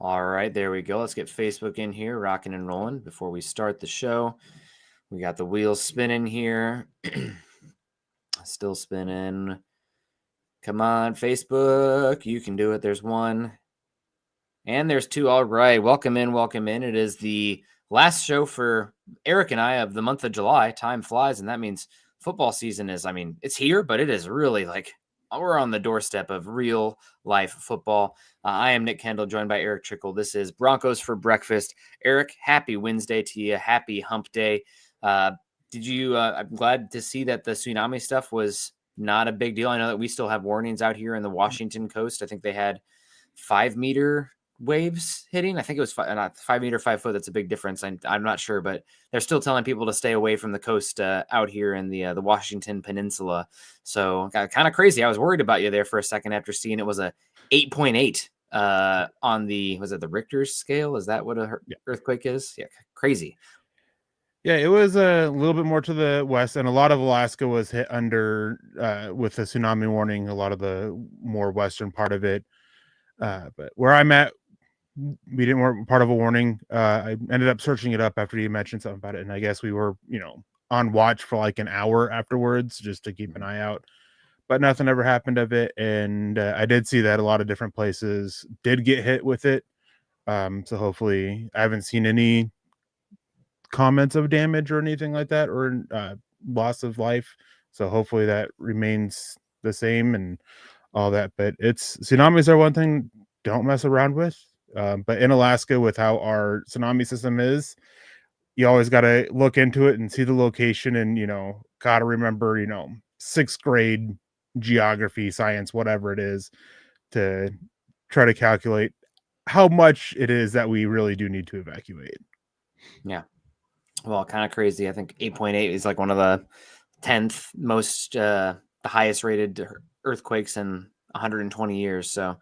All right, there we go. Let's get Facebook in here, rocking and rolling before we start the show. We got the wheels spinning here. Still spinning. Come on, Facebook. You can do it. There's one. And there's two. All right. Welcome in. Welcome in. It is the last show for Eric and I of the month of July. Time flies, and that means football season is, it's here, but it is really like we're on the doorstep of real life football. I am Nick Kendall, joined by Eric Trickle. This is Broncos for Breakfast. Eric, happy Wednesday to you. Happy hump day. I'm glad to see that the tsunami stuff was not a big deal. I know that we still have warnings out here in the Washington coast. I think they had 5-meter waves hitting. I think it was not 5 meter, 5 foot. That's a big difference. I'm not sure, but they're still telling people to stay away from the coast out here in the Washington Peninsula. So kind of crazy. I was worried about you there for a second after seeing it was a 8.8 on was it the Richter scale? Is that what a earthquake is? Yeah, crazy. Yeah, it was a little bit more to the west, and a lot of Alaska was hit under with the tsunami warning. A lot of the more western part of it, but where I'm at, we didn't weren't part of a warning. I ended up searching it up after you mentioned something about it, and I guess we were, on watch for like an hour afterwards just to keep an eye out. But nothing ever happened of it, and I did see that a lot of different places did get hit with it. So hopefully, I haven't seen any comments of damage or anything like that, or loss of life. So hopefully that remains the same and all that. But tsunamis are one thing, don't mess around with. But in Alaska, with how our tsunami system is, you always got to look into it and see the location, and got to remember, sixth grade geography, science, whatever it is, to try to calculate how much it is that we really do need to evacuate. Yeah. Well, kind of crazy. I think 8.8 is like one of the 10th most, the highest rated earthquakes in 120 years. So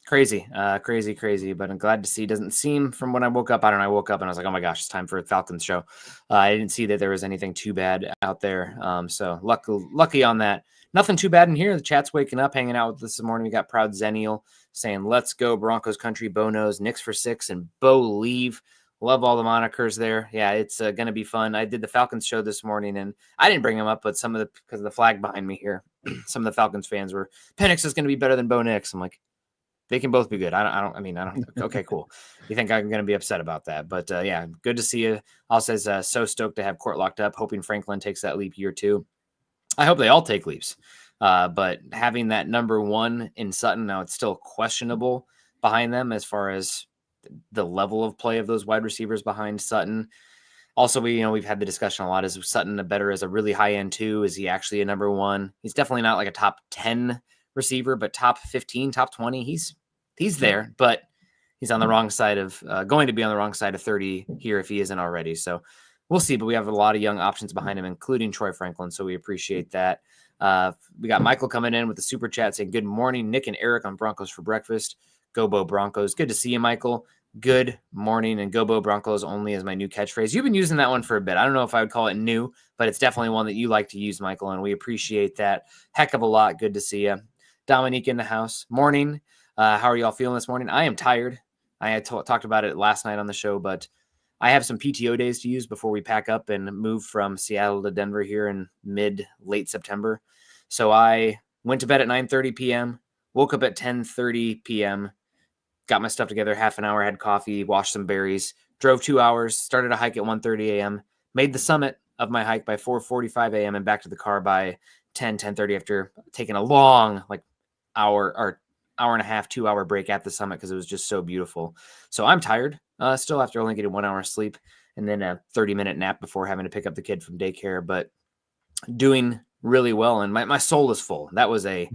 crazy. But I'm glad to see. Doesn't seem from when I woke up. I woke up and I was like, oh my gosh, it's time for a Falcons show. I didn't see that there was anything too bad out there. So lucky on that. Nothing too bad in here. The chat's waking up, hanging out with us this morning. We got Proud Zennial saying, let's go Broncos country, Bo knows, Knicks for 6, and Bo leave. Love all the monikers there. Yeah, it's going to be fun. I did the Falcons show this morning, and I didn't bring them up, but because of the flag behind me here, some of the Falcons fans were, Penix is going to be better than Bo Nix. I'm like, they can both be good. I don't. Okay, cool. You think I'm going to be upset about that? But yeah, good to see you. All says so stoked to have Court locked up. Hoping Franklin takes that leap year too. I hope they all take leaps. But having that number one in Sutton, now it's still questionable behind them as far as the level of play of those wide receivers behind Sutton. Also, we've had the discussion a lot. Is Sutton better as a really high end two? Is he actually a number one? He's definitely not like a top 10 receiver, but top 15, top 20. He's there, but he's on the wrong side of going to be on the wrong side of 30 here if he isn't already. So we'll see. But we have a lot of young options behind him, including Troy Franklin. So we appreciate that. We got Michael coming in with the super chat saying, good morning, Nick and Eric on Broncos for breakfast. Go Bo Broncos. Good to see you, Michael. Good morning, and Go Bo Broncos only is my new catchphrase. You've been using that one for a bit. I don't know if I would call it new, but it's definitely one that you like to use, Michael, and we appreciate that heck of a lot. Good to see you. Dominique in the house. Morning. How are y'all feeling this morning? I am tired. I had talked about it last night on the show, but I have some PTO days to use before we pack up and move from Seattle to Denver here in late September. So I went to bed at 9:30 p.m., woke up at 10:30 p.m., got my stuff together, half an hour, had coffee, washed some berries, drove 2 hours, started a hike at 1:30 a.m., made the summit of my hike by 4:45 a.m. and back to the car by 10:30 after taking a long hour and a half, 2 hour break at the summit because it was just so beautiful. So I'm tired still after only getting 1 hour sleep and then a 30-minute nap before having to pick up the kid from daycare, but doing really well. And my soul is full. That was a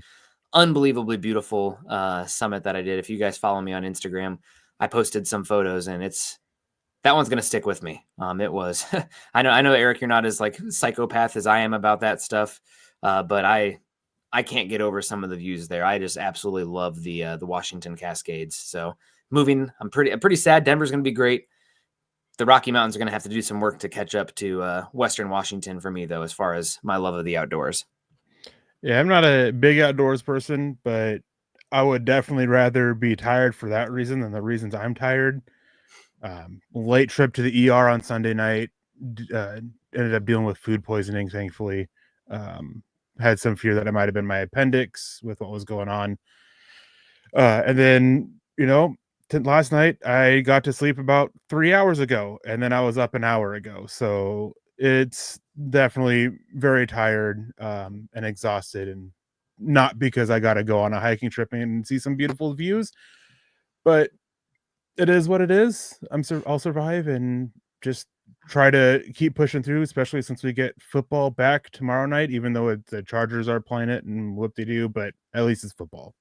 unbelievably beautiful summit that I did. If you guys follow me on Instagram, I posted some photos, and that one's going to stick with me. It was, I know Eric, you're not as psychopath as I am about that stuff. But I can't get over some of the views there. I just absolutely love the Washington Cascades. So I'm pretty sad. Denver's going to be great. The Rocky Mountains are going to have to do some work to catch up to Western Washington for me, though, as far as my love of the outdoors. Yeah, I'm not a big outdoors person, but I would definitely rather be tired for that reason than the reasons I'm tired. Late trip to the ER on Sunday night. Ended up dealing with food poisoning, thankfully. Had some fear that it might have been my appendix with what was going on. And then, last night I got to sleep about 3 hours ago, and then I was up an hour ago. So it's definitely very tired and exhausted, and not because I got to go on a hiking trip and see some beautiful views, but it is what it is. I'll survive and just try to keep pushing through, especially since we get football back tomorrow night, even though the Chargers are playing it and whoop they do, but at least it's football.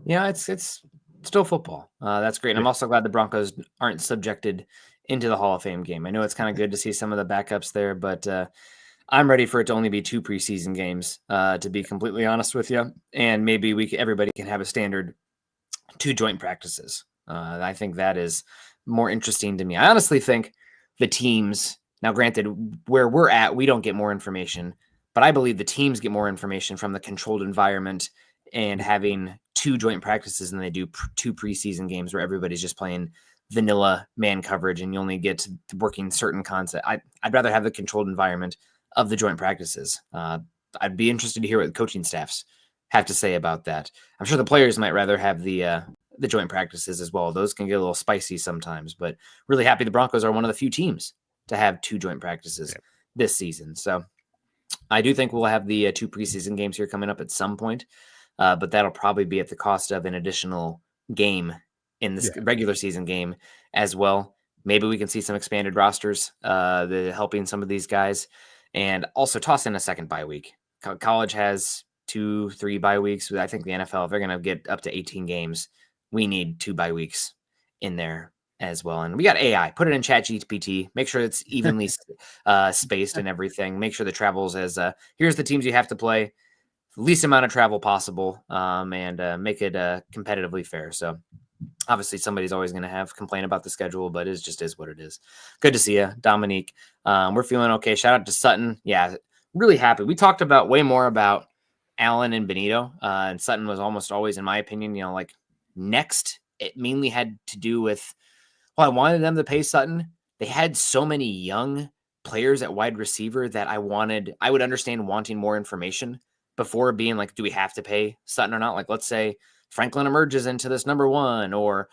Yeah, it's still football. That's great. And I'm also glad the Broncos aren't subjected into the Hall of Fame game. I know it's kind of good to see some of the backups there, but I'm ready for it to only be 2 preseason games, to be completely honest with you. And maybe everybody can have a standard 2 joint practices. I think that is more interesting to me. I honestly think the teams, now granted, where we're at, we don't get more information, but I believe the teams get more information from the controlled environment and having 2 joint practices than they do 2 preseason games where everybody's just playing vanilla man coverage and you only get to working certain concepts. I'd rather have the controlled environment of the joint practices. I'd be interested to hear what the coaching staffs have to say about that. I'm sure the players might rather have the joint practices as well. Those can get a little spicy sometimes, but really happy the Broncos are one of the few teams to have 2 joint practices this season. So I do think we'll have the 2 preseason games here coming up at some point, but that'll probably be at the cost of an additional game in this regular season game as well. Maybe we can see some expanded rosters, helping some of these guys, and also toss in a second bye week. College has 2-3 bye weeks. I think the NFL, if they're going to get up to 18 games, we need 2 bye weeks in there as well. And we got AI, put it in ChatGPT, make sure it's evenly spaced and everything. Make sure the travels as here's the teams you have to play, least amount of travel possible, and make it competitively fair. So obviously somebody's always going to have complaint about the schedule, but it just is what it is. Good to see you, Dominique. We're feeling okay. Shout out to Sutton. Yeah, really happy. We talked about way more about Allen and Benito, and Sutton was almost always, in my opinion, like next. It mainly had to do with, I wanted them to pay Sutton. They had so many young players at wide receiver that I would understand wanting more information before being like, do we have to pay Sutton or not? Like, let's say Franklin emerges into this number 1, or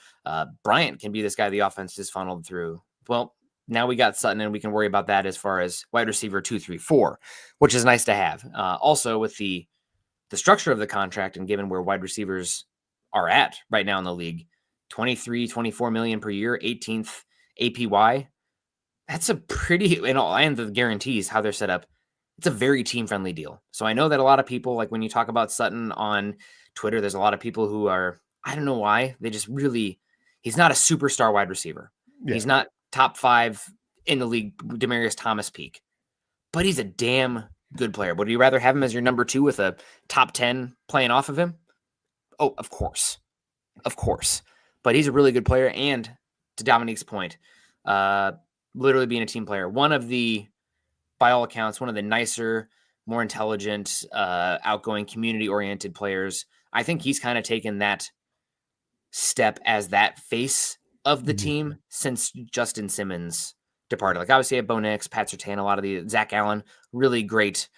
Bryant can be this guy the offense is funneled through. Well, now we got Sutton, and we can worry about that as far as wide receiver 2, 3, 4, which is nice to have. Also, with the structure of the contract and given where wide receivers are at right now in the league, 23, 24 million per year, 18th APY. That's a pretty, and the guarantees, how they're set up, it's a very team-friendly deal. So I know that a lot of people, like when you talk about Sutton on Twitter, there's a lot of people who are, I don't know why, they just really, he's not a superstar wide receiver. Yeah. He's not top 5 in the league, Demaryius Thomas peak, but he's a damn good player. Would you rather have him as your number 2 with a top 10 playing off of him? Oh, of course. But he's a really good player. And to Dominique's point, literally being a team player, by all accounts, one of the nicer, more intelligent, outgoing, community-oriented players. I think he's kind of taken that step as that face of the team since Justin Simmons departed. Like, obviously, Bo Nix, Pat Surtain, a lot of the Zach Allen, really great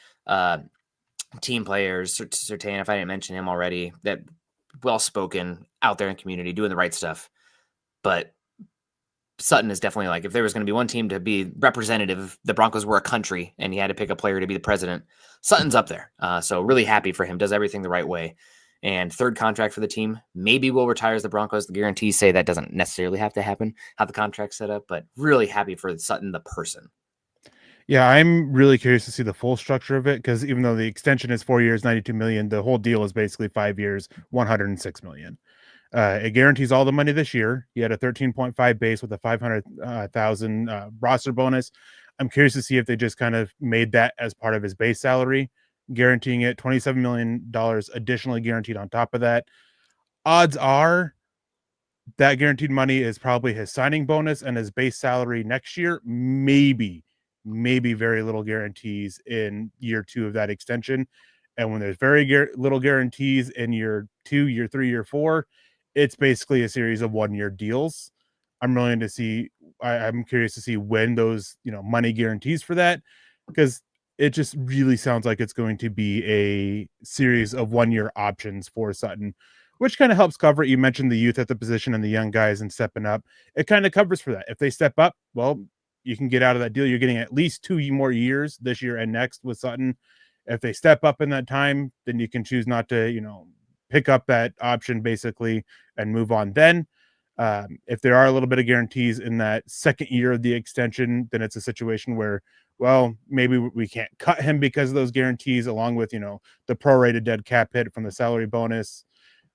team players. Surtain, if I didn't mention him already, that well-spoken, out there in community, doing the right stuff. But Sutton is definitely, like, if there was going to be one team to be representative, the Broncos were a country and he had to pick a player to be the president, Sutton's up there. So really happy for him, does everything the right way. And 3rd contract for the team. Maybe will retire as the Broncos. The guarantees say that doesn't necessarily have to happen, how the contract's set up, but really happy for Sutton, the person. Yeah, I'm really curious to see the full structure of it, because even though the extension is 4 years, 92 million, the whole deal is basically 5 years, 106 million. It guarantees all the money this year. He had a 13.5 base with a 500,000 roster bonus. I'm curious to see if they just kind of made that as part of his base salary, guaranteeing it $27 million additionally guaranteed on top of that. Odds are that guaranteed money is probably his signing bonus and his base salary next year. Maybe very little guarantees in year 2 of that extension. And when there's very little guarantees in year 2, year 3, year 4, it's basically a series of 1-year deals. I'm willing to see. I'm curious to see when those money guarantees for that, because it just really sounds like it's going to be a series of 1-year options for Sutton, which kind of helps cover it. You mentioned the youth at the position and the young guys and stepping up. It kind of covers for that. If they step up, well, you can get out of that deal. You're getting at least 2 more years this year and next with Sutton. If they step up in that time, then you can choose not to, pick up that option basically and move on then. If there are a little bit of guarantees in that second year of the extension, then it's a situation where, well, maybe we can't cut him because of those guarantees, along with, the prorated dead cap hit from the salary bonus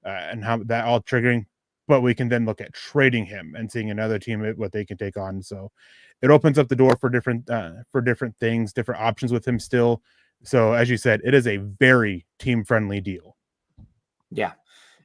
and how that all triggering. But we can then look at trading him and seeing another team what they can take on. So it opens up the door for different things, different options with him still. So as you said, it is a very team friendly deal. Yeah.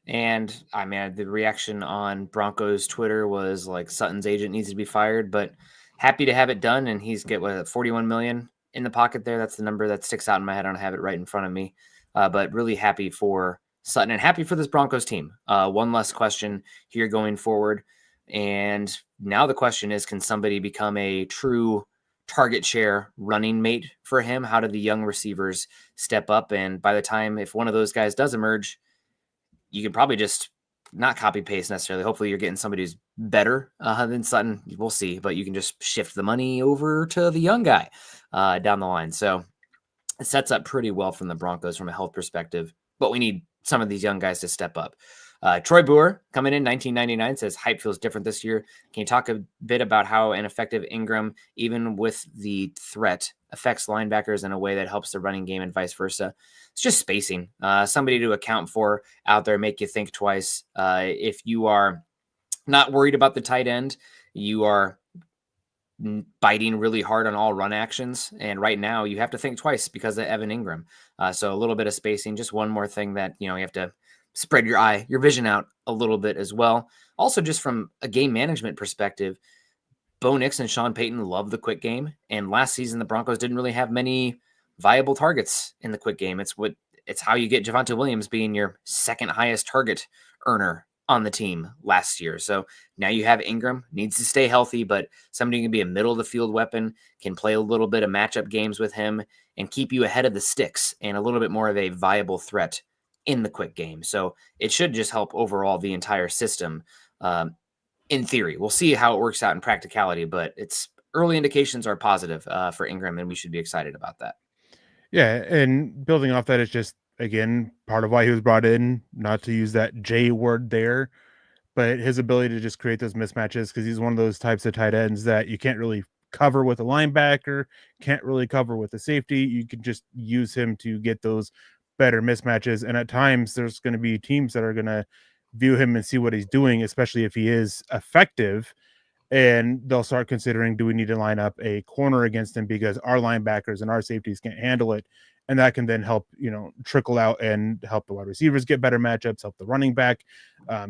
And I mean, the reaction on Broncos Twitter was like Sutton's agent needs to be fired, but happy to have it done. And he's get 41 million in the pocket there. That's the number that sticks out in my head. I don't have it right in front of me, but really happy for Sutton and happy for this Broncos team. One less question here going forward. And now the question is, can somebody become a true target share running mate for him? How do the young receivers step up? And by the time, if one of those guys does emerge, you can probably just not copy paste necessarily. Hopefully you're getting somebody who's better than Sutton. We'll see, but you can just shift the money over to the young guy down the line. So it sets up pretty well from the Broncos from a health perspective, but we need some of these young guys to step up. Troy Boer coming in 1999 says hype feels different this year. Can you talk a bit about how an effective Engram, even with the threat, affects linebackers in a way that helps the running game and vice versa? It's just spacing, somebody to account for out there, make you think twice. If you are not worried about the tight end, you are biting really hard on all run actions. And right now you have to think twice because of Evan Engram. So a little bit of spacing, just one more thing that, you have to spread your vision out a little bit as well. Also, just from a game management perspective, Bo Nix and Sean Payton love the quick game. And last season, the Broncos didn't really have many viable targets in the quick game. It's how you get Javonte Williams being your second highest target earner on the team last year. So now you have Engram, needs to stay healthy, but somebody who can be a middle of the field weapon, can play a little bit of matchup games with him and keep you ahead of the sticks and a little bit more of a viable threat in the quick game. So it should just help overall the entire system. In theory, we'll see how it works out in practicality, but it's early indications are positive for Engram, and we should be excited about that. Yeah, and building off that is just, again, part of why he was brought in, not to use that J word there, but his ability to just create those mismatches, because he's one of those types of tight ends that you can't really cover with a linebacker, can't really cover with a safety. You can just use him to get those better mismatches. And at times there's going to be teams that are going to view him and see what he's doing, especially if he is effective. And they'll start considering, do we need to line up a corner against him because our linebackers and our safeties can't handle it? And that can then help, trickle out and help the wide receivers get better matchups, help the running back,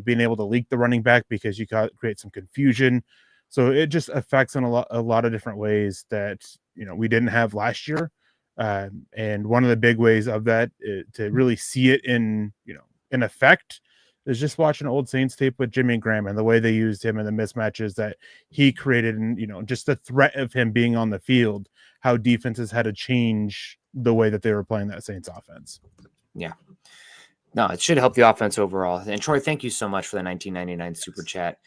being able to leak the running back because you create some confusion. So it just affects in a lot of different ways that, we didn't have last year. And one of the big ways of that to really see it in effect is just watching old Saints tape with Jimmy Graham and the way they used him and the mismatches that he created, and just the threat of him being on the field, how defenses had to change the way that they were playing that Saints offense. Yeah. No, it should help the offense overall. And Troy, thank you so much for the 1999 super chat.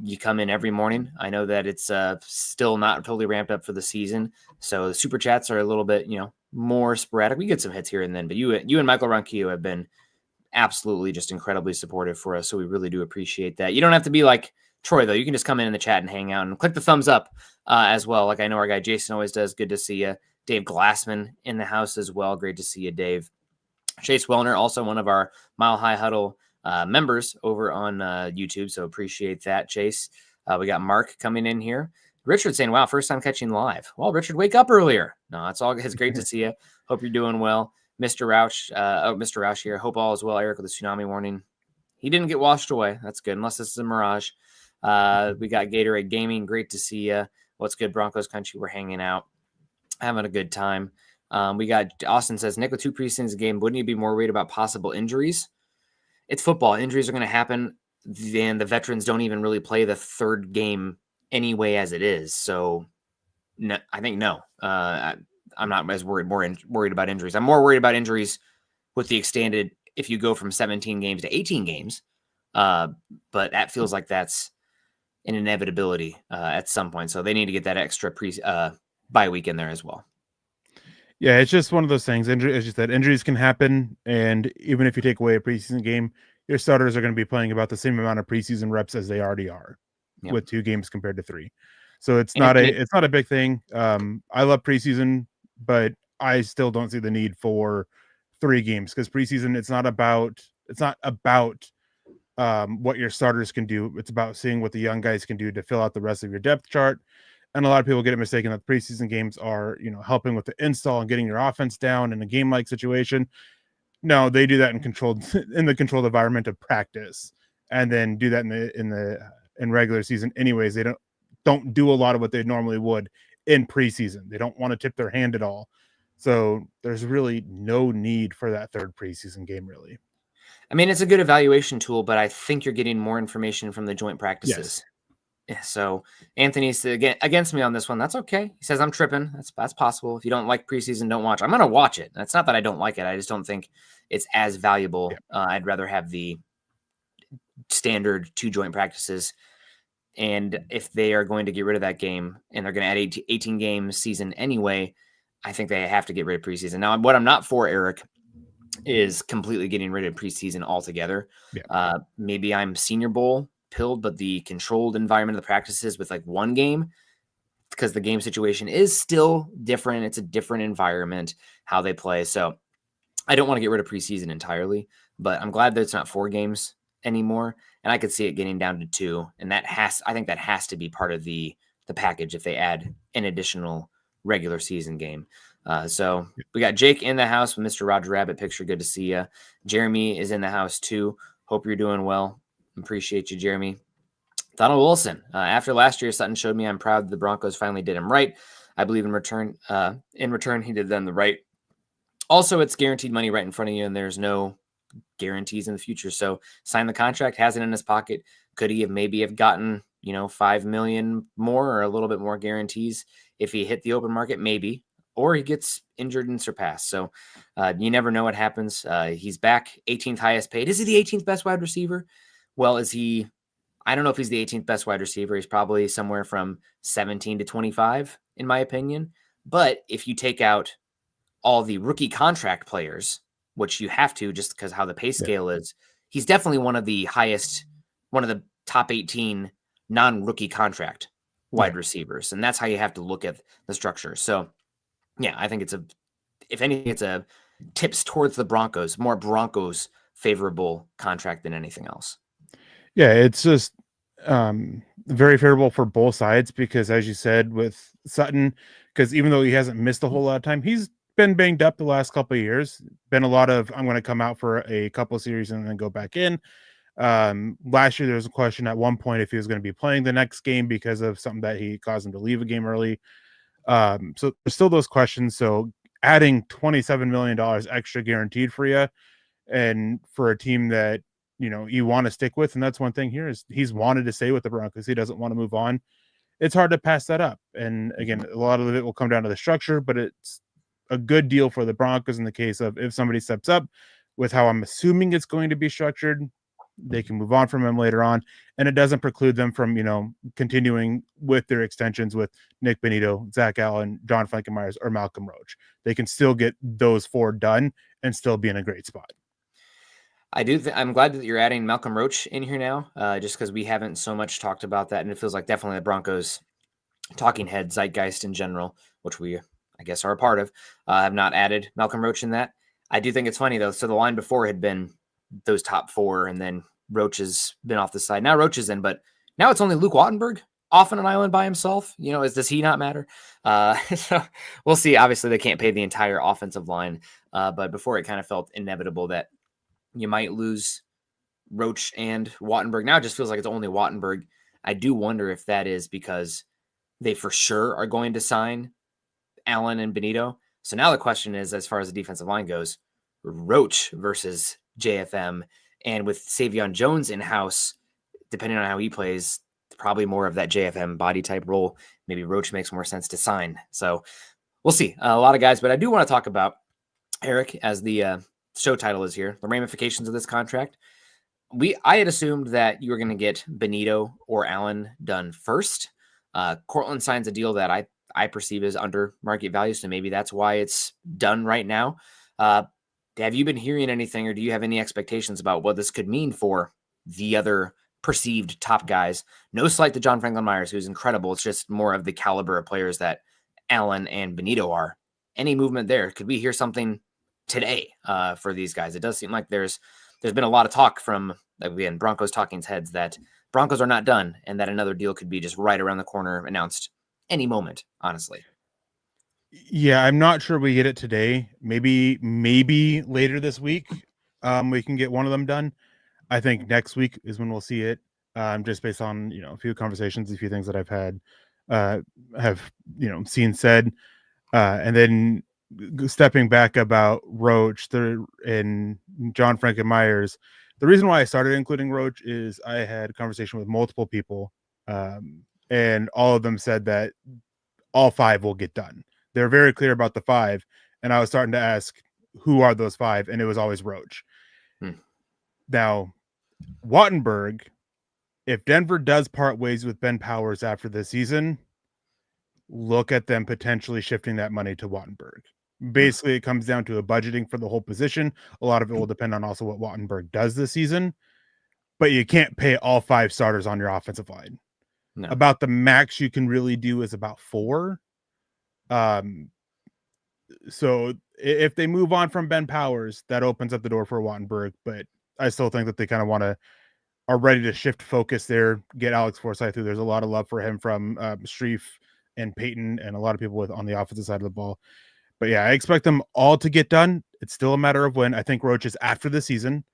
You come in every morning. I know that it's still not totally ramped up for the season, so the super chats are a little bit, more sporadic. We get some hits here and then, but you and Michael Ronquillo have been absolutely just incredibly supportive for us, so we really do appreciate that. You don't have to be like Troy, though. You can just come in the chat and hang out and click the thumbs up as well. Like I know our guy Jason always does. Good to see you. Dave Glassman in the house as well. Great to see you, Dave. Chase Wellner, also one of our Mile High Huddle members over on YouTube, so appreciate that, Chase. We got Mark coming in here. Richard saying, wow, first time catching live. Well, Richard, wake up earlier. No, it's great to see you. Hope you're doing well. Mr. Roush here. Hope all is well, Eric, with the tsunami warning. He didn't get washed away. That's good, unless this is a mirage. We got Gatorade Gaming. Great to see you. What's good, Broncos country? We're hanging out, having a good time. We got Austin says, Nick, with 2 preseasons game, wouldn't you be more worried about possible injuries? It's football. Injuries are going to happen. Then the veterans don't even really play the 3rd game anyway as it is. So no, I think no. I'm not as worried about injuries. I'm more worried about injuries with the extended, if you go from 17 games to 18 games. But that feels like that's an inevitability at some point. So they need to get that extra bye week in there as well. Yeah, it's just one of those things. As you said, injuries can happen, and even if you take away a preseason game, your starters are going to be playing about the same amount of preseason reps as they already are, with 2 games compared to 3. So it's not a big thing. I love preseason, but I still don't see the need for 3 games, because preseason it's not about what your starters can do. It's about seeing what the young guys can do to fill out the rest of your depth chart. And a lot of people get it mistaken that preseason games are, helping with the install and getting your offense down in a game-like situation. No, they do that in the controlled environment of practice, and then do that in regular season. Anyways, they don't do a lot of what they normally would in preseason. They don't want to tip their hand at all. So there's really no need for that 3rd preseason game, really. I mean, it's a good evaluation tool, but I think you're getting more information from the joint practices. Yes. So Anthony's against me on this one. That's okay. He says I'm tripping. That's possible. If you don't like preseason, don't watch. I'm going to watch it. That's not that I don't like it. I just don't think it's as valuable. Yeah. I'd rather have the standard 2 joint practices. And if they are going to get rid of that game and they're going to add 18 games season anyway, I think they have to get rid of preseason. Now, what I'm not for, Eric, is completely getting rid of preseason altogether. Yeah. Maybe I'm Senior Bowl pilled, but the controlled environment of the practices with like 1 game, because the game situation is still different. It's a different environment, how they play. So I don't want to get rid of preseason entirely, but I'm glad that it's not 4 games anymore. And I could see it getting down to 2. And I think that has to be part of the package if they add an additional regular season game. So we got Jake in the house with Mr. Roger Rabbit picture. Good to see you. Jeremy is in the house too. Hope you're doing well. Appreciate you, Jeremy. Donald Wilson. After last year, Sutton showed me I'm proud the Broncos finally did him right. I believe in return, he did them the right. Also, it's guaranteed money right in front of you, and there's no guarantees in the future. So sign the contract, has it in his pocket. Could he have maybe gotten, $5 million more or a little bit more guarantees if he hit the open market? Maybe. Or he gets injured and surpassed. So you never know what happens. He's back, 18th highest paid. Is he the 18th best wide receiver? Well, is he? I don't know if he's the 18th best wide receiver. He's probably somewhere from 17 to 25, in my opinion. But if you take out all the rookie contract players, which you have to just because how the pay scale is, he's definitely one of the top 18 non-rookie contract wide receivers. And that's how you have to look at the structure. So, yeah, I think if anything, it's a tips towards the Broncos, more Broncos favorable contract than anything else. Yeah, it's just very favorable for both sides, because as you said with Sutton, because even though he hasn't missed a whole lot of time, he's been banged up the last couple of years. Been a lot of, I'm going to come out for a couple of series and then go back in. Last year, there was a question at one point if he was going to be playing the next game because of something that he caused him to leave a game early. So there's still those questions. So adding $27 million extra guaranteed for you, and for a team that, you want to stick with. And that's one thing here is he's wanted to stay with the Broncos. He doesn't want to move on. It's hard to pass that up. And again, a lot of it will come down to the structure, but it's a good deal for the Broncos in the case of if somebody steps up with how I'm assuming it's going to be structured, they can move on from him later on. And it doesn't preclude them from, continuing with their extensions with Nick Benito, Zach Allen, John Frankenmeyers, or Malcolm Roach. They can still get those 4 done and still be in a great spot. I'm glad that you're adding Malcolm Roach in here now, just because we haven't so much talked about that. And it feels like definitely the Broncos talking head zeitgeist in general, which we, I guess, are a part of, have not added Malcolm Roach in that. I do think it's funny, though. So the line before had been those top 4, and then Roach has been off the side. Now Roach is in, but now it's only Luke Wattenberg off on an island by himself. Does he not matter? So we'll see. Obviously, they can't pay the entire offensive line, but before it kind of felt inevitable that you might lose Roach and Wattenberg. Now it just feels like it's only Wattenberg. I do wonder if that is because they for sure are going to sign Allen and Benito. So now the question is, as far as the defensive line goes, Roach versus JFM, and with Savion Jones in-house, depending on how he plays, probably more of that JFM body type role. Maybe Roach makes more sense to sign. So we'll see. A lot of guys, but I do want to talk about Eric, as the show title is here, the ramifications of this contract. I had assumed that you were going to get Benito or Allen done first. Courtland signs a deal that I perceive as under market value, so maybe that's why it's done right now. Have you been hearing anything, or do you have any expectations about what this could mean for the other perceived top guys? No slight to John Franklin Myers, who's incredible. It's just more of the caliber of players that Allen and Benito are. Any movement there? Could we hear something today for these guys? It does seem like there's been a lot of talk from, again, Broncos talking heads that Broncos are not done and that another deal could be just right around the corner, announced any moment, honestly. Yeah, I'm not sure we get it today. Maybe later this week we can get one of them done. I think next week is when we'll see it, just based on, a few conversations, a few things that I've had, have, seen said. And then stepping back about Roach and John Franklin Myers, the reason why I started including Roach is I had a conversation with multiple people, and all of them said that all 5 will get done. They're very clear about the 5, and I was starting to ask, who are those 5? And it was always Roach. Now, Wattenberg, if Denver does part ways with Ben Powers after this season, look at them potentially shifting that money to Wattenberg. Basically, it comes down to a budgeting for the whole position. A lot of it will depend on also what Wattenberg does this season, but you can't pay all 5 starters on your offensive line. No. About the max you can really do is about 4. So if they move on from Ben Powers, that opens up the door for Wattenberg, but I still think that they kind of are ready to shift focus there, get Alex Forsythe through. There's a lot of love for him from Streif and Peyton and a lot of people on the offensive side of the ball. But yeah, I expect them all to get done. It's still a matter of when. I think Roach is after the season.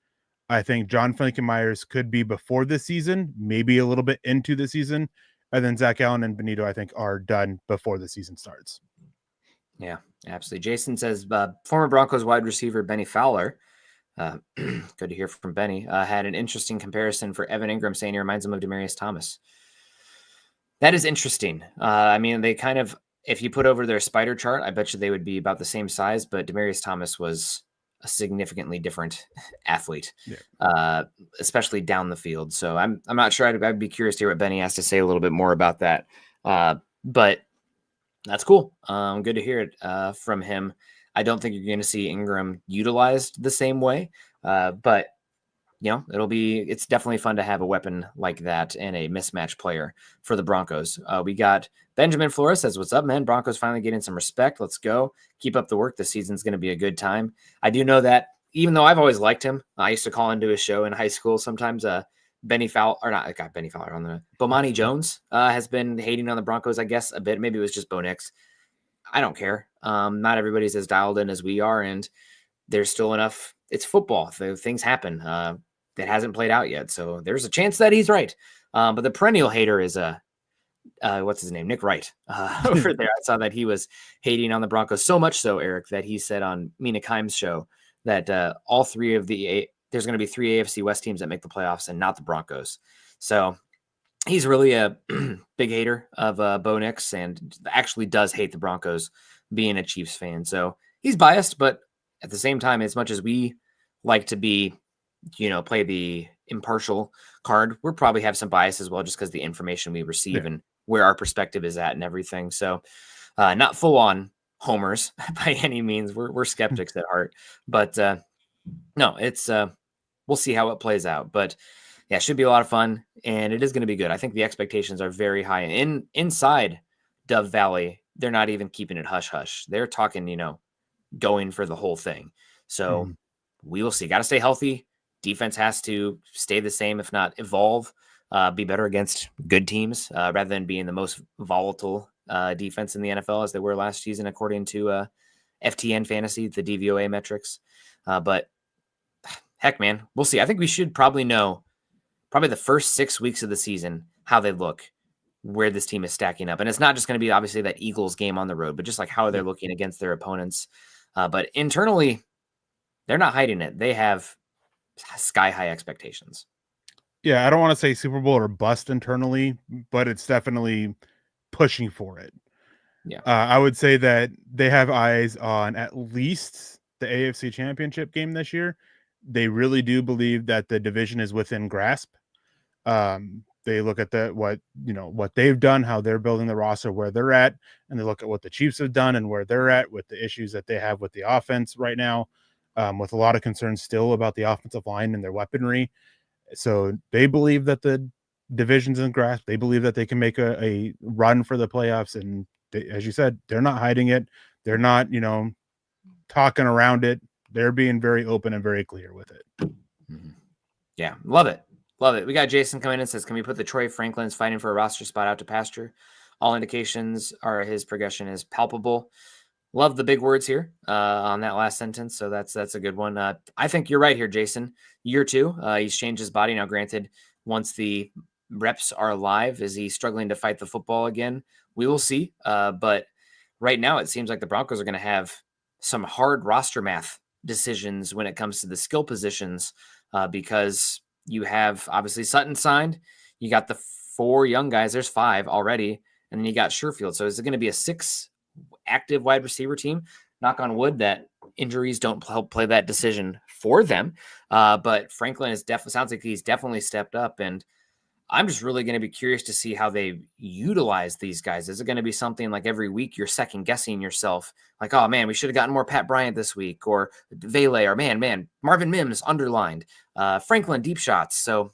I think John Franklin Myers could be before this season, maybe a little bit into the season. And then Zach Allen and Benito, I think, are done before the season starts. Yeah, absolutely. Jason says former Broncos wide receiver Benny Fowler, good to hear from Benny, had an interesting comparison for Evan Engram, saying he reminds him of Demaryius Thomas. That is interesting. I mean, they kind of, if you put over their spider chart, I bet you they would be about the same size, but Demaryius Thomas was a significantly different athlete, especially down the field. So I'm not sure. I'd be curious to hear what Benny has to say a little bit more about that. But that's cool. Good to hear it from him. I don't think you're going to see Engram utilized the same way, but it's definitely fun to have a weapon like that and a mismatch player for the Broncos. We got Benjamin Flores says, "What's up, man? Broncos finally getting some respect. Let's go. Keep up the work. This season's going to be a good time." I do know that even though I've always liked him, I used to call into his show in high school sometimes. Benny Fowler, or not, I got Benny Fowler on the Bomani Jones has been hating on the Broncos, I guess, a bit. Maybe it was just Bo Nix. I don't care. Not everybody's as dialed in as we are, and there's still enough. It's football. Things happen. That hasn't played out yet, so there's a chance that he's right. But the perennial hater is what's his name? Nick Wright over there. I saw that he was hating on the Broncos so much so, Eric, that he said on Mina Kimes' show that all 3 of there's going to be 3 AFC West teams that make the playoffs and not the Broncos. So he's really a big hater of Bo Nix and actually does hate the Broncos, being a Chiefs fan. So he's biased, but at the same time, as much as we like to be, play the impartial card, we'll probably have some bias as well, just because the information we receive and where our perspective is at and everything. So not full on homers by any means. We're skeptics at heart, but no, it's we'll see how it plays out. But yeah, it should be a lot of fun, and it is going to be good. I think the expectations are very high. Inside Dove Valley, they're not even keeping it hush-hush. They're talking, going for the whole thing. So we will see. Got to stay healthy. Defense has to stay the same, if not evolve, be better against good teams rather than being the most volatile defense in the NFL as they were last season, according to FTN Fantasy, the DVOA metrics. But heck, man, we'll see. I think we should probably know the first 6 weeks of the season how they look. where this team is stacking up. And it's not just going to be obviously that Eagles game on the road, but just like how they're looking against their opponents. But internally, they're not hiding it. They have sky high expectations. Yeah, I don't want to say Super Bowl or bust internally, but it's definitely pushing for it. Yeah. I would say that they have eyes on at least the AFC Championship game this year. They really do believe that the division is within grasp. They look at what they've done, how they're building the roster, where they're at, and they look at what the Chiefs have done and where they're at with the issues that they have with the offense right now, with a lot of concerns still about the offensive line and their weaponry. So they believe that the division's in grasp. They believe that they can make a run for the playoffs, and as you said, they're not hiding it. They're not, talking around it. They're being very open and very clear with it. Mm-hmm. Yeah, love it. Love it. We got Jason coming in and says, can we put the Troy Franklin's fighting for a roster spot out to pasture? All indications are his progression is palpable. Love the big words here on that last sentence. So that's a good one. I think you're right here, Jason. Year 2, he's changed his body. Now, granted, once the reps are live, is he struggling to fight the football again? We will see. But right now, it seems like the Broncos are going to have some hard roster math decisions when it comes to the skill positions because you have obviously Sutton signed. You got the 4 young guys. There's 5 already. And then you got Sherfield. So is it going to be a 6 active wide receiver team? Knock on wood that injuries don't help play that decision for them. But Franklin is sounds like he's definitely stepped up. And I'm just really going to be curious to see how they utilize these guys. Is it going to be something like every week you're second guessing yourself? Like, oh man, we should have gotten more Pat Bryant this week, or Vele, or man, Marvin Mims underlined, Franklin deep shots. So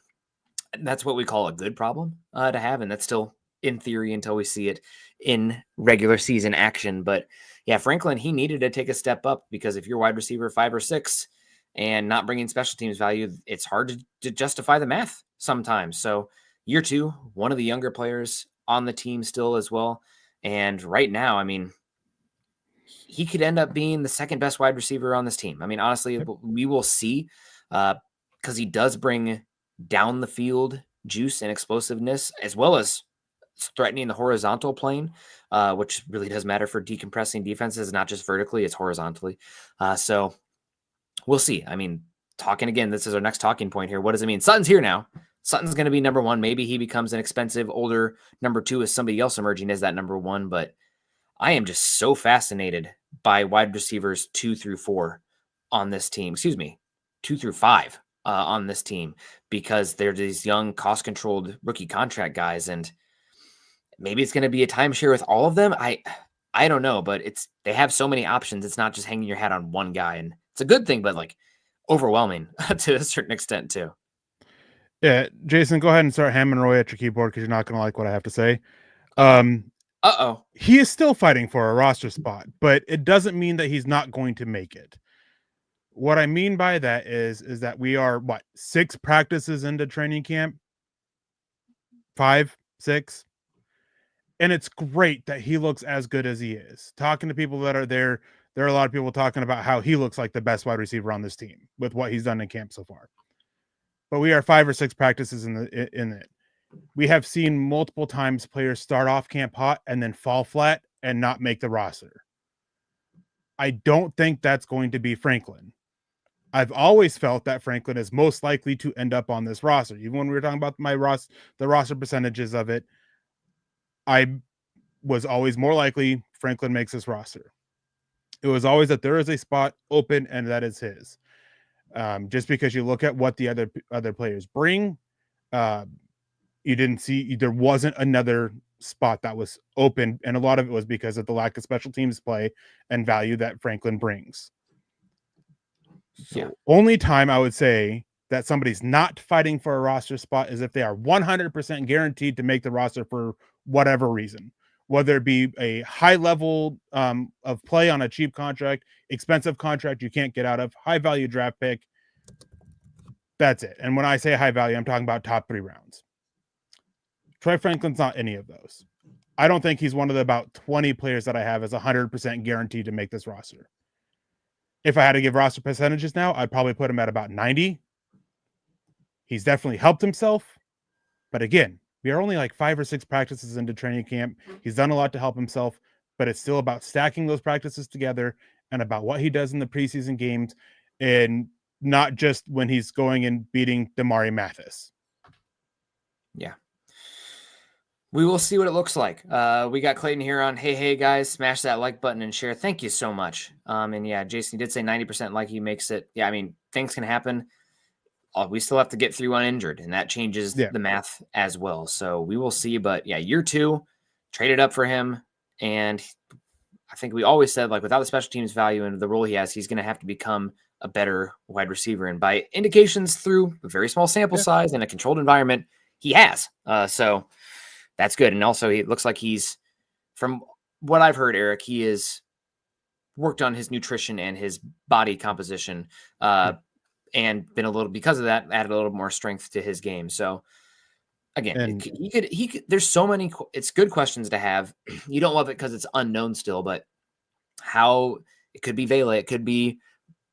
that's what we call a good problem to have. And that's still in theory until we see it in regular season action. But yeah, Franklin, he needed to take a step up because if you're wide receiver 5 or 6 and not bringing special teams value, it's hard to justify the math sometimes. So year 2, one of the younger players on the team still as well. And right now, I mean, he could end up being the second best wide receiver on this team. I mean, honestly, we will see because he does bring down the field juice and explosiveness, as well as threatening the horizontal plane, which really does matter for decompressing defenses, not just vertically, it's horizontally. So we'll see. I mean, talking again, this is our next talking point here. What does it mean? Sutton's here now. Sutton's going to be number 1. Maybe he becomes an expensive, older number 2 as somebody else emerging as that number 1. But I am just so fascinated by wide receivers 2 through 4 on this team. 2 through 5 on this team, because they're these young, cost-controlled rookie contract guys. And maybe it's going to be a timeshare with all of them. I don't know, but they have so many options. It's not just hanging your hat on one guy. And it's a good thing, but like overwhelming to a certain extent too. Yeah, Jason, go ahead and start hammering away at your keyboard because you're not going to like what I have to say. He is still fighting for a roster spot, but it doesn't mean that he's not going to make it. What I mean by that is that we are 6 practices into training camp, 5, 6, and it's great that he looks as good as he is. Talking to people that are there are a lot of people talking about how he looks like the best wide receiver on this team with what he's done in camp so far. But we are 5 or 6 practices in it. We have seen multiple times players start off camp hot and then fall flat and not make the roster. I don't think that's going to be Franklin. I've always felt that Franklin is most likely to end up on this roster. Even when we were talking about the roster percentages of it, I was always more likely Franklin makes this roster. It was always that there is a spot open and that is his. Just because you look at what the other players bring, you didn't see, there wasn't another spot that was open, and a lot of it was because of the lack of special teams play and value that Franklin brings. So only time I would say that somebody's not fighting for a roster spot is if they are 100% guaranteed to make the roster for whatever reason, whether it be a high level of play on a cheap contract, expensive contract you can't get out of, high value draft pick. That's it. And when I say high value, I'm talking about top 3 rounds. Troy Franklin's not any of those. I don't think he's one of the about 20 players that I have as 100% guaranteed to make this roster. If I had to give roster percentages now, I'd probably put him at about 90. He's definitely helped himself. But again, We are only like 5 or 6 practices into training camp. He's done a lot to help himself, but it's still about stacking those practices together and about what he does in the preseason games, and not just when he's going and beating Damari Mathis. Yeah. We will see what it looks like. We got Clayton here on. Hey, guys, smash that like button and share. Thank you so much. And yeah, Jason did say 90% like he makes it. Yeah, I mean, things can happen. We still have to get through uninjured, and that changes the math as well. So we will see. But yeah, year 2, traded up for him. And I think we always said, like, without the special teams value and the role he has, he's going to have to become a better wide receiver. And by indications through a very small sample size and a controlled environment, he has. So that's good. And also, it looks like he's, from what I've heard, Eric, he has worked on his nutrition and his body composition, and been because of that, added a little more strength to his game. So again, he could, there's so many, it's good questions to have. You don't love it because it's unknown still, but how it could be Vela, it could be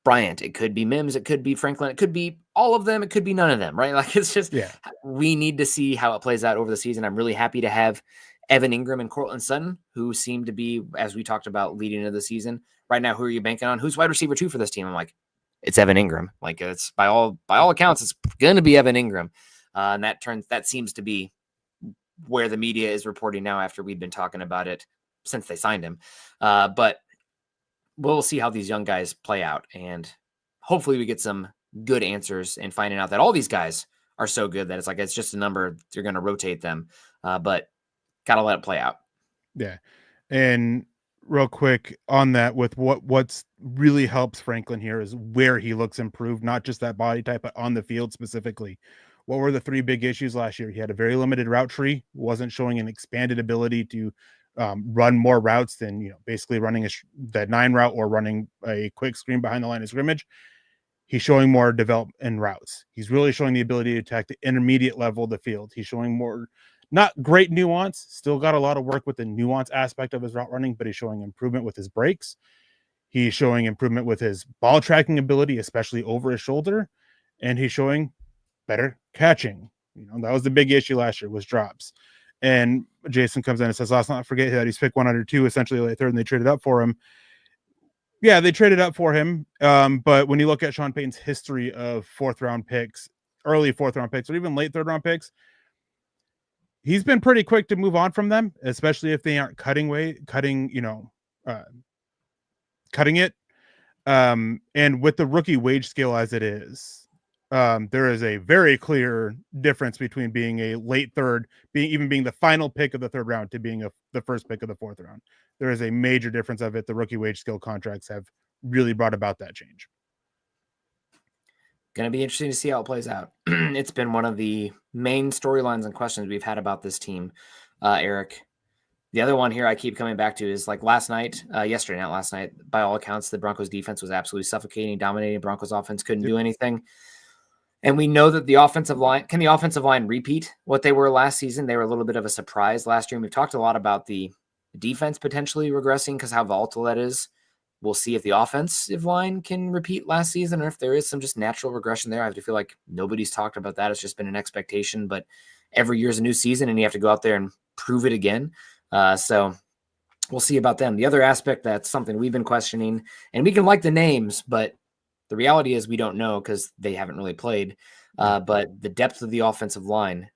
Bryant, it could be Mims, it could be Franklin, it could be all of them, it could be none of them, right? Like, it's just, we need to see how it plays out over the season. I'm really happy to have Evan Engram and Courtland Sutton, who seem to be, as we talked about leading into the season. Right now, who are you banking on? Who's wide receiver 2 for this team? I'm like, it's Evan Engram. Like, it's by all accounts, it's going to be Evan Engram. And that seems to be where the media is reporting now after we've been talking about it since they signed him. But we'll see how these young guys play out. And hopefully we get some good answers and finding out that all these guys are so good that it's like, it's just a number. You're going to rotate them. But got to let it play out. Yeah. And real quick on that, with what's really helps Franklin here is where he looks improved, not just that body type, but on the field specifically. What were the 3 big issues last year? He had a very limited route tree, wasn't showing an expanded ability to run more routes than, basically running that 9 route or running a quick screen behind the line of scrimmage. He's showing more development in routes. He's really showing the ability to attack the intermediate level of the field. He's showing more, not great nuance, still got a lot of work with the nuance aspect of his route running, but he's showing improvement with his breaks. He's showing improvement with his ball tracking ability, especially over his shoulder. And he's showing better catching. That was the big issue last year, was drops. And Jason comes in and says, let's not forget that he's picked 102, essentially late third, and they traded up for him. Yeah, they traded up for him. But when you look at Sean Payton's history of early fourth round picks, or even late third round picks, he's been pretty quick to move on from them, especially if they aren't cutting it. And with the rookie wage scale as it is, there is a very clear difference between being a late third, being the final pick of the third round, to being the first pick of the fourth round. There is a major difference of it. The rookie wage scale contracts have really brought about that change. Going to be interesting to see how it plays out. It's been one of the main storylines and questions we've had about this team, Eric. The other one here I keep coming back to is, like, yesterday, not last night, by all accounts, the Broncos defense was absolutely suffocating, dominating. Broncos offense couldn't do anything. And we know that the offensive line repeat what they were last season? They were a little bit of a surprise last year. And we've talked a lot about the defense potentially regressing because how volatile that is. We'll see if the offensive line can repeat last season, or if there is some just natural regression there. I have to feel like nobody's talked about that. It's just been an expectation, but every year is a new season and you have to go out there and prove it again. So we'll see about them. The other aspect that's something we've been questioning, and we can like the names, but the reality is we don't know because they haven't really played. But the depth of the offensive line,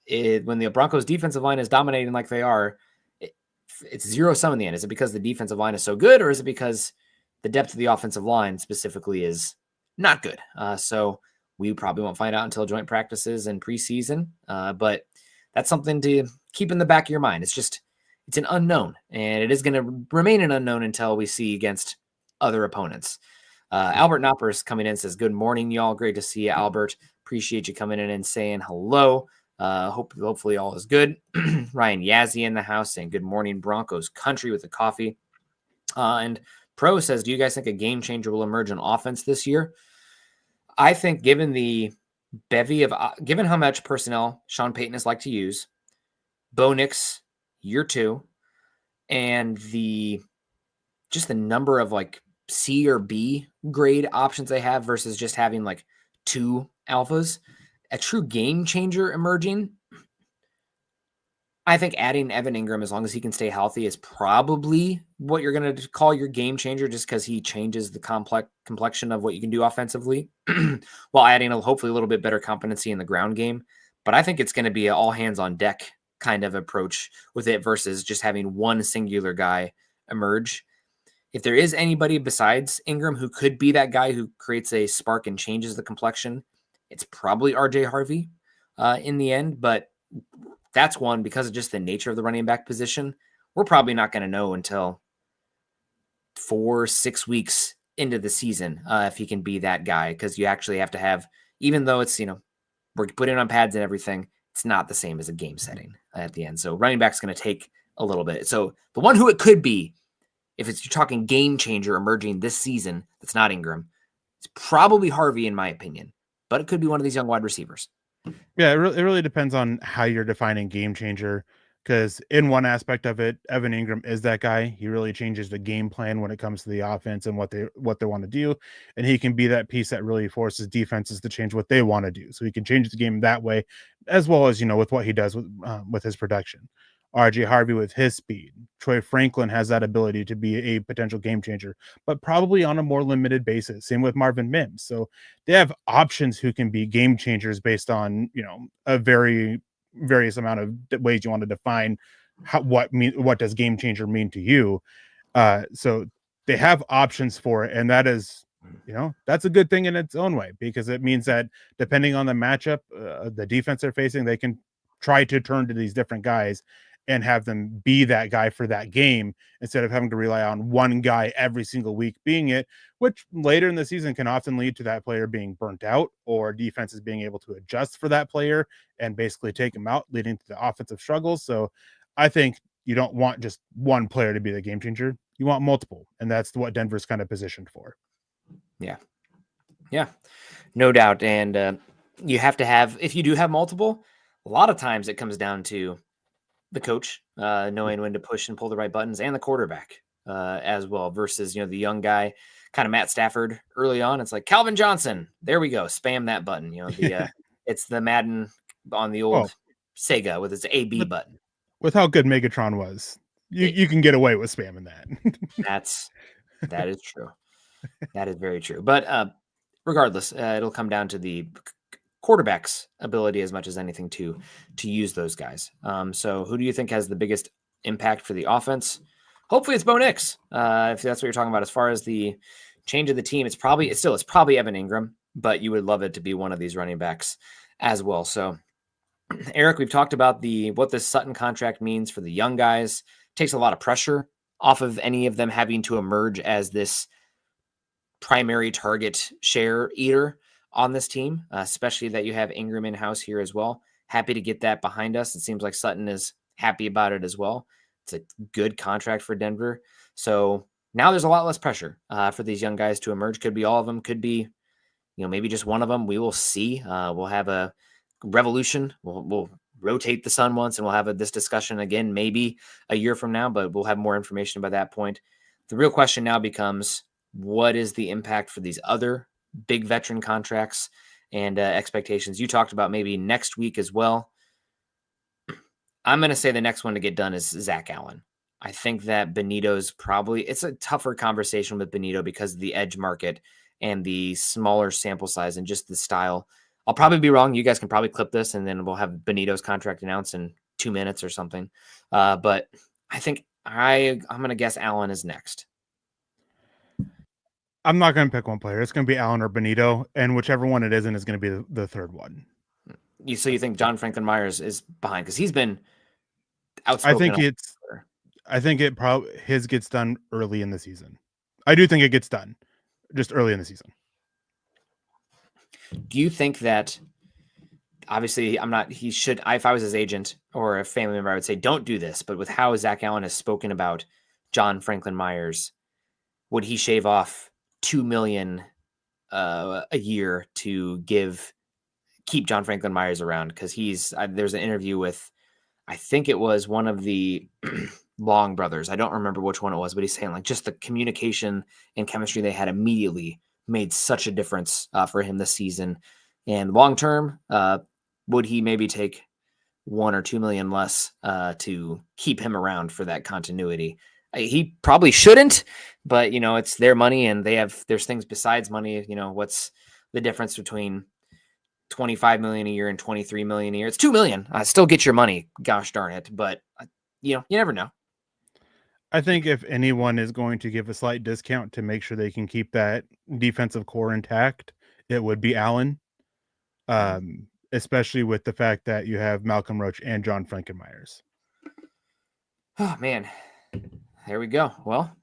when the Broncos defensive line is dominating like they are, it's zero sum in the end. Is it because the defensive line is so good, or is it because the depth of the offensive line specifically is not good? So we probably won't find out until joint practices and preseason. But that's something to keep in the back of your mind. It's an unknown, and it is going to remain an unknown until we see against other opponents. Albert Knoppers coming in says, good morning, y'all. Great to see you, Albert. Appreciate you coming in and saying hello. Hopefully all is good. Ryan Yazzie in the house saying, good morning, Broncos country, with the coffee. And Pro says, do you guys think a game changer will emerge on offense this year? I think given the bevy of, given how much personnel Sean Payton has liked to use, Bo Nix year 2, and the number of like C or B grade options they have versus just having like 2 alphas, a true game changer emerging. I think adding Evan Engram, as long as he can stay healthy, is probably what you're going to call your game changer, just because he changes the complexion of what you can do offensively while adding hopefully a little bit better competency in the ground game. But I think it's going to be an all hands on deck kind of approach with it versus just having one singular guy emerge. If there is anybody besides Engram who could be that guy who creates a spark and changes the complexion, it's probably RJ Harvey in the end. But that's one, because of just the nature of the running back position, we're probably not going to know until 4-6 weeks into the season if he can be that guy, because you actually have to have, even though it's, we're putting on pads and everything, it's not the same as a game setting at the end. So running back's going to take a little bit. So the one who it could be, if you're talking game changer emerging this season, that's not Engram, it's probably Harvey in my opinion, but it could be one of these young wide receivers. Yeah, it really depends on how you're defining game changer. Because in one aspect of it, Evan Engram is that guy. He really changes the game plan when it comes to the offense and what they want to do, and he can be that piece that really forces defenses to change what they want to do. So he can change the game that way, as well as with what he does with his production. RJ Harvey with his speed. Troy Franklin has that ability to be a potential game changer, but probably on a more limited basis. Same with Marvin Mims. So they have options who can be game changers based on a very various amount of ways you want to define what does game changer mean to you. So they have options for it, and that is that's a good thing in its own way, because it means that depending on the matchup, the defense they're facing, they can try to turn to these different guys and have them be that guy for that game, instead of having to rely on one guy every single week being it, which later in the season can often lead to that player being burnt out, or defenses being able to adjust for that player and basically take him out, leading to the offensive struggles. So I think you don't want just one player to be the game changer. You want multiple, and that's what Denver's kind of positioned for. Yeah, no doubt. And you have to have, if you do have multiple, a lot of times it comes down to the coach knowing when to push and pull the right buttons, and the quarterback as well, versus the young guy, kind of Matt Stafford early on. It's like Calvin Johnson, there we go, spam that button. It's the Madden on the old Sega with its AB button. With how good Megatron was, you can get away with spamming that. That is true. That is very true. But regardless, it'll come down to the quarterback's ability as much as anything to use those guys. So who do you think has the biggest impact for the offense? Hopefully it's Bo Nix. If that's what you're talking about, as far as the change of the team, it's probably Evan Engram, but you would love it to be one of these running backs as well. So Eric, we've talked about what this Sutton contract means for the young guys. It takes a lot of pressure off of any of them having to emerge as this primary target share eater on this team, especially that you have Engram in-house here as well. Happy to get that behind us. It seems like Sutton is happy about it as well. It's a good contract for Denver. So now there's a lot less pressure for these young guys to emerge. Could be all of them, could be, maybe just one of them. We will see. We'll have a revolution. We'll rotate the sun once, and we'll have this discussion again, maybe a year from now, but we'll have more information by that point. The real question now becomes, what is the impact for these other big veteran contracts and expectations? You talked about maybe next week as well. I'm going to say the next one to get done is Zach Allen. I think that Benito's it's a tougher conversation with Benito because of the edge market and the smaller sample size and just the style. I'll probably be wrong. You guys can probably clip this, and then we'll have Benito's contract announced in 2 minutes or something. But I think I'm going to guess Allen is next. I'm not going to pick one player. It's going to be Allen or Benito, and whichever one it isn't is going to be the third one. So you think John Franklin Myers is behind, because he's been outspoken? I think it probably his gets done early in the season. I do think it gets done just early in the season. Do you think that, obviously if I was his agent or a family member, I would say don't do this, but with how Zach Allen has spoken about John Franklin Myers, would he shave off $2 million a year to keep John Franklin Myers around? Because there's an interview with, I think it was one of the Long brothers. I don't remember which one it was, but he's saying just the communication and chemistry they had immediately made such a difference for him this season. And long term, would he maybe take $1 or $2 million less to keep him around for that continuity. He probably shouldn't, but it's their money, and there's things besides money. What's the difference between $25 million a year and $23 million a year? It's $2 million. Still get your money. Gosh darn it. But you never know. I think if anyone is going to give a slight discount to make sure they can keep that defensive core intact, it would be Allen. Especially with the fact that you have Malcolm Roach and John Frankenmeyers. Oh man, there we go. Well,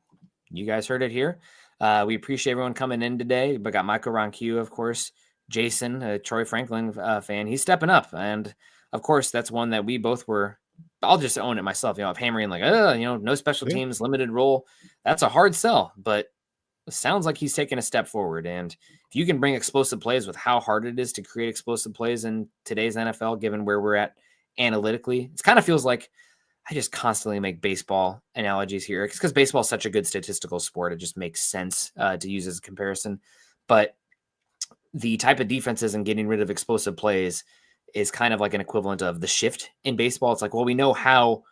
you guys heard it here. We appreciate everyone coming in today. But got Michael Ronque, of course, Jason, a Troy Franklin fan. He's stepping up, and of course, that's one that we both were. I'll just own it myself. If hammering like, no special teams, limited role, that's a hard sell. But it sounds like he's taking a step forward. And if you can bring explosive plays with how hard it is to create explosive plays in today's NFL, given where we're at analytically, it kind of feels like I just constantly make baseball analogies here. It's because baseball is such a good statistical sport. It just makes sense to use as a comparison. But the type of defenses and getting rid of explosive plays is kind of like an equivalent of the shift in baseball. It's like, well, we know how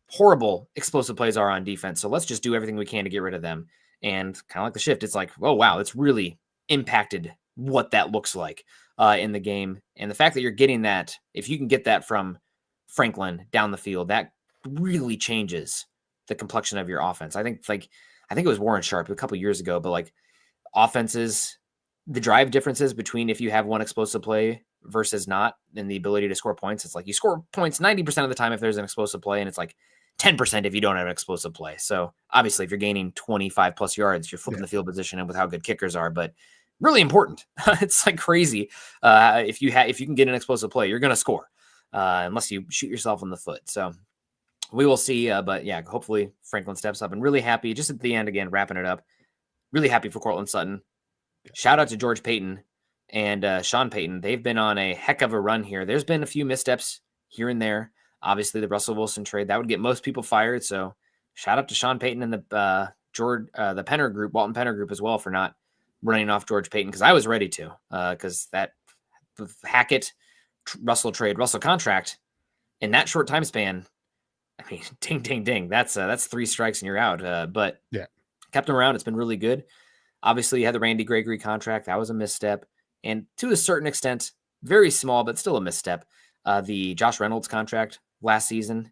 horrible explosive plays are on defense, so let's just do everything we can to get rid of them. And kind of like the shift, it's like, oh, wow, it's really impacted what that looks like in the game. And the fact that you're getting that, if you can get that from Franklin down the field, that really changes the complexion of your offense. I think it was Warren Sharp a couple years ago, but like offenses, the drive differences between if you have one explosive play versus not, and the ability to score points. It's like you score points 90% of the time if there's an explosive play, and it's like 10% if you don't have an explosive play. So obviously, if you're gaining 25 plus yards, you're flipping the field position and with how good kickers are, but really important. It's like crazy. If you can get an explosive play, you're going to score unless you shoot yourself in the foot. So we will see. But yeah, hopefully Franklin steps up, and really happy just at the end, again, wrapping it up. Really happy for Courtland Sutton. Shout out to George Payton and Sean Payton. They've been on a heck of a run here. There's been a few missteps here and there. Obviously, the Russell Wilson trade, that would get most people fired. So shout out to Sean Payton and the Penner group, Walton Penner group as well, for not running off George Payton, because I was ready to, because that Hackett Russell contract in that short time span, I mean, ding, ding, ding. That's 3 strikes and you're out. But yeah, kept him around. It's been really good. Obviously, you had the Randy Gregory contract. That was a misstep. And to a certain extent, very small, but still a misstep. The Josh Reynolds contract last season,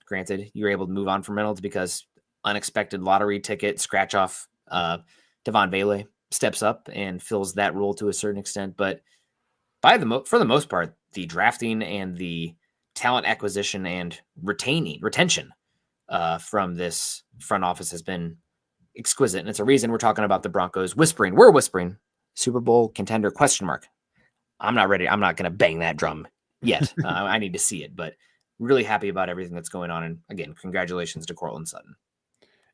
granted, you were able to move on from Reynolds because unexpected lottery ticket scratch off Devon Bailey steps up and fills that role to a certain extent. But for the most part, the drafting and the talent acquisition and retention from this front office has been exquisite. And it's a reason we're talking about the Broncos we're whispering Super Bowl contender ? I'm not ready. I'm not going to bang that drum yet. I need to see it, but really happy about everything that's going on. And again, congratulations to Courtland Sutton.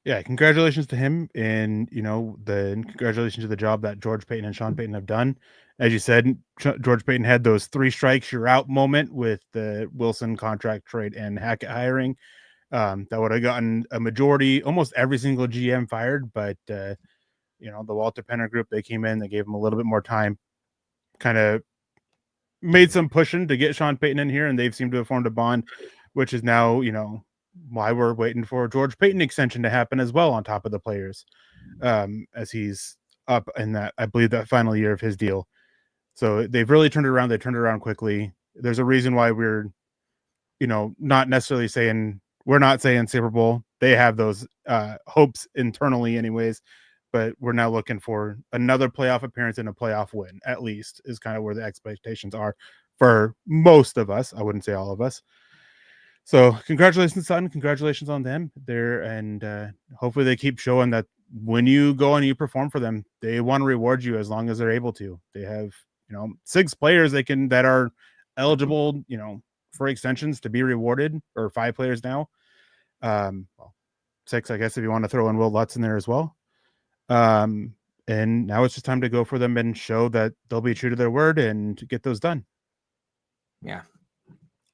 Yeah, congratulations to him, and congratulations to the job that George Payton and Sean Payton have done. As you said, George Payton had those 3 strikes you're out moment with the Wilson contract trade and Hackett hiring. That would have gotten a majority, almost every single GM fired, but the Walter Penner group, they came in, they gave him a little bit more time, kind of made some pushing to get Sean Payton in here, and they've seemed to have formed a bond, which is now, why we're waiting for George Payton extension to happen as well on top of the players, as he's up in that, I believe, that final year of his deal. So they've really turned it around. They turned it around quickly. There's a reason why we're, not necessarily saying, we're not saying Super Bowl. They have those hopes internally anyways, but we're now looking for another playoff appearance and a playoff win, at least, is kind of where the expectations are for most of us. I wouldn't say all of us. So congratulations, son. Congratulations on them there. And hopefully they keep showing that when you go and you perform for them, they want to reward you as long as they're able to. They have, 6 players that are eligible, for extensions to be rewarded, or 5 players now. 6, I guess, if you want to throw in Will Lutz in there as well. And now it's just time to go for them and show that they'll be true to their word and get those done. Yeah,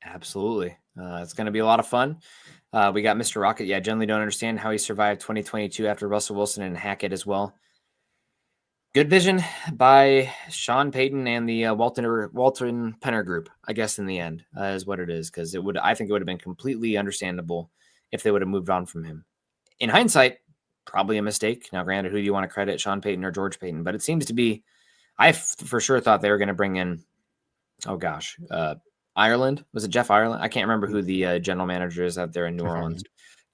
absolutely. It's going to be a lot of fun. We got Mr. Rocket. Yeah, generally don't understand how he survived 2022 after Russell Wilson and Hackett as well. Good vision by Sean Payton and the Walton Penner group, I guess, in the end, is what it is. Because I think it would have been completely understandable if they would have moved on from him. In hindsight, probably a mistake. Now, granted, who do you want to credit, Sean Payton or George Payton? But it seems to be, I for sure thought they were going to bring in, Ireland. Was it Jeff Ireland? I can't remember who the general manager is out there in New Orleans.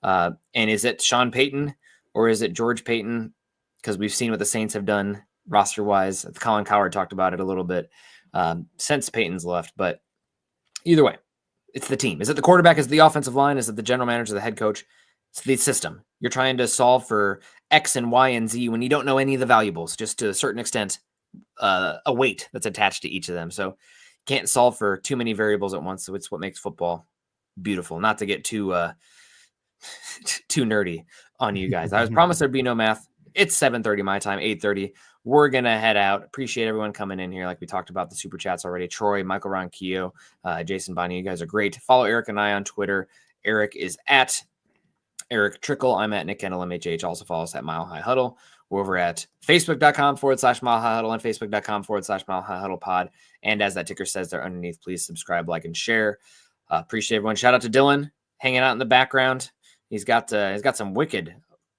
And is it Sean Payton or is it George Payton? Because we've seen what the Saints have done roster-wise. Colin Cowherd talked about it a little bit since Payton's left. But either way, it's the team. Is it the quarterback? Is it the offensive line? Is it the general manager, the head coach? It's the system. You're trying to solve for X and Y and Z when you don't know any of the variables, just to a certain extent, a weight that's attached to each of them. So can't solve for too many variables at once. So it's what makes football beautiful. Not to get too too nerdy on you guys. I was promised there'd be no math. It's 7:30 my time, 8:30. We're going to head out. Appreciate everyone coming in here. Like we talked about the super chats already. Troy, Michael Ronquillo, Jason Bonnie, you guys are great. Follow Eric and I on Twitter. Eric is at Eric Trickle. I'm at Nick Kendall MHH. Also follow us at Mile High Huddle. We're over at facebook.com/Mile High Huddle and facebook.com/Mile High Huddle pod. And as that ticker says there underneath, please subscribe, like, and share. Appreciate everyone. Shout out to Dylan hanging out in the background. He's got some wicked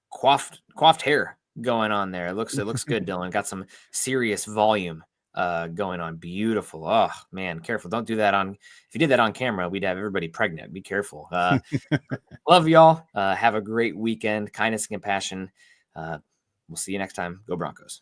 coiffed hair going on there. It looks good, Dylan. Got some serious volume going on. Beautiful. Oh man, careful. Don't do that if you did that on camera, we'd have everybody pregnant. Be careful. Love y'all. Have a great weekend. Kindness and compassion. We'll see you next time. Go Broncos.